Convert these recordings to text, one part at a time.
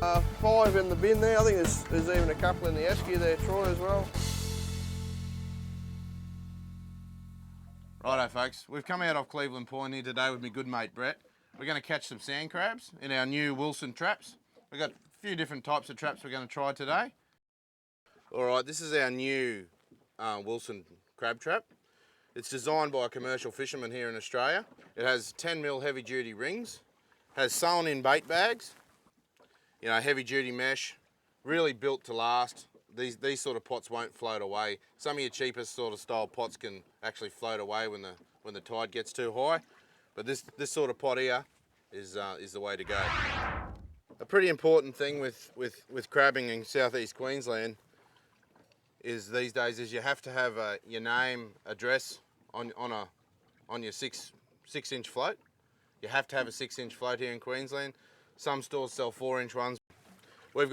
5 in the bin there. I think there's even a couple in the esky there, Troy, as well. Righto folks, we've come out off Cleveland Point here today with my good mate Brett. We're going to catch some sand crabs in our new Wilson traps. We've got a few different types of traps we're going to try today. Alright, this is our new Wilson crab trap. It's designed by a commercial fisherman here in Australia. It has 10mm heavy duty rings, has sewn in bait bags, you know, heavy duty mesh, really built to last. These sort of pots won't float away. Some of your cheapest sort of style pots can actually float away when the tide gets too high. But this sort of pot here is the way to go. A pretty important thing with crabbing in southeast Queensland is these days is you have to have your name, address on your 6-inch float. You have to have a 6-inch float here in Queensland. Some stores sell 4-inch ones. I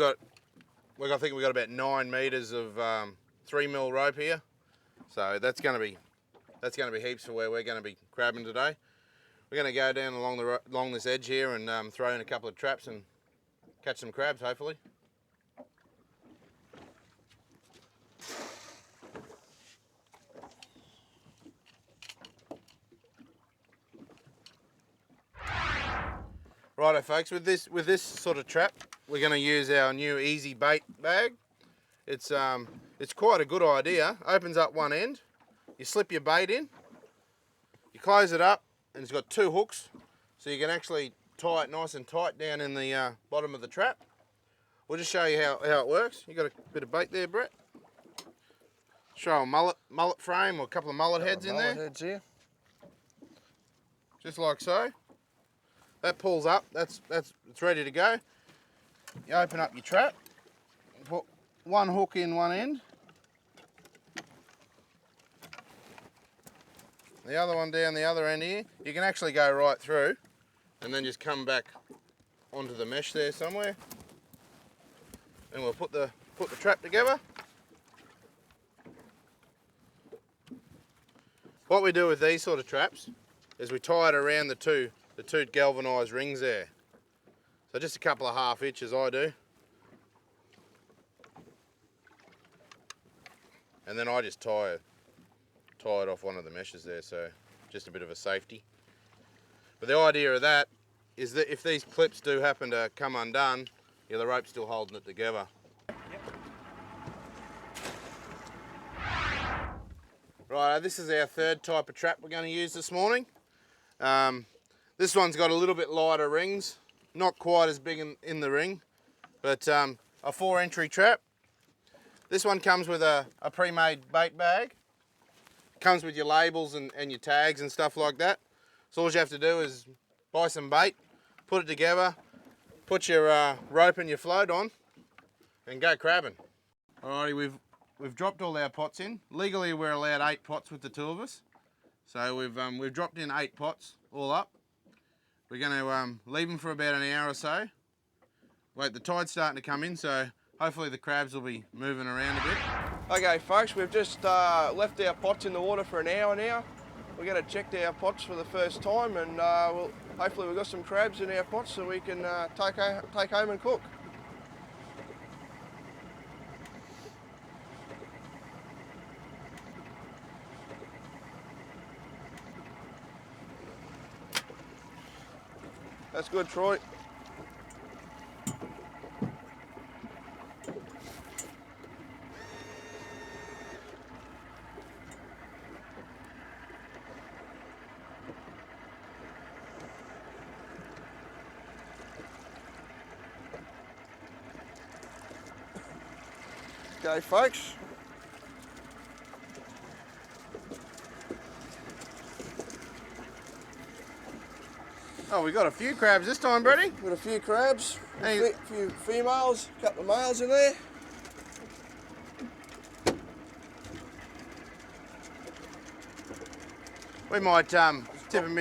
think we've got about 9 metres of 3mm rope here, so that's going to be heaps for where we're going to be crabbing today. We're going to go down along this edge here and throw in a couple of traps and catch some crabs, hopefully. Righto folks, with this sort of trap, we're going to use our new easy bait bag. It's quite a good idea. Opens up one end, you slip your bait in, you close it up, and it's got 2 hooks, so you can actually tie it nice and tight down in the bottom of the trap. We'll just show you how it works. You got a bit of bait there, Brett. Show a mullet frame or a couple of mullet heads in there. Mullet heads here. Just like so. That pulls up. It's ready to go. You open up your trap, put one hook in one end, the other one down the other end here. You can actually go right through and then just come back onto the mesh there somewhere. And we'll put the trap together. What we do with these sort of traps is we tie it around the two galvanised rings there. So just a couple of half inches I do. And then I just tie it off one of the meshes there, so just a bit of a safety. But the idea of that is that if these clips do happen to come undone, yeah, the rope's still holding it together. Yep. Right, this is our third type of trap we're going to use this morning. This one's got a little bit lighter rings, not quite as big in the ring, but a 4-entry trap. This one comes with a pre-made bait bag. Comes with your labels and your tags and stuff like that. So all you have to do is buy some bait, put it together, put your rope and your float on, and go crabbing. Alrighty, we've dropped all our pots in. Legally, we're allowed 8 pots with the 2 of us. So we've dropped in 8 pots all up. We're going to leave them for about an hour or so. Wait, the tide's starting to come in, so hopefully the crabs will be moving around a bit. Okay folks, we've just left our pots in the water for an hour now. We're going to check our pots for the first time, and hopefully we've got some crabs in our pots so we can take home and cook. That's good, Troy. Okay, folks. Oh, we got a few crabs this time, Brady. Got a few crabs, Hey. a few females, a couple of males in there. We might tip them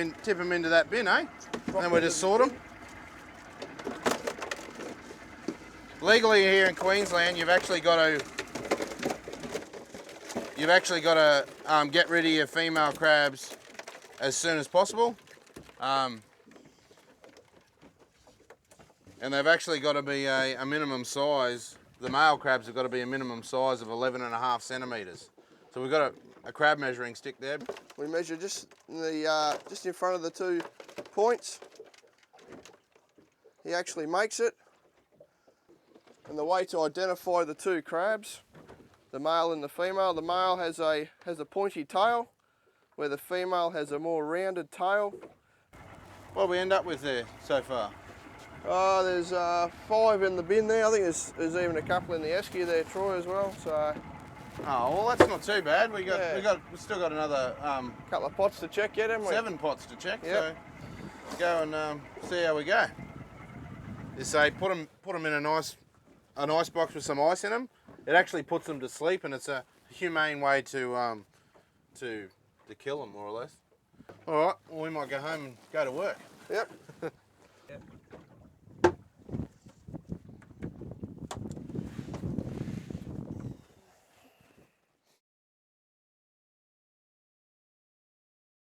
into that bin, eh? And then we'll just sort them. Legally here in Queensland, you've actually got to get rid of your female crabs as soon as possible. And they've actually got to be a minimum size. The male crabs have got to be a minimum size of 11.5 centimetres. So we've got a crab measuring stick there. We measure just in front of the 2 points. He actually makes it. And the way to identify the 2 crabs, the male and the female, the male has a pointy tail, where the female has a more rounded tail. What do we end up with there so far? There's 5 in the bin there. I think there's even a couple in the esky there, Troy, as well. So. Oh well, that's not too bad. We've still got another couple of pots to check yet, haven't we? 7 pots to check. Yep. So go and see how we go. You say put them in a nice box with some ice in them. It actually puts them to sleep, and it's a humane way to kill them, more or less. All right. Well, we might go home and go to work. Yep.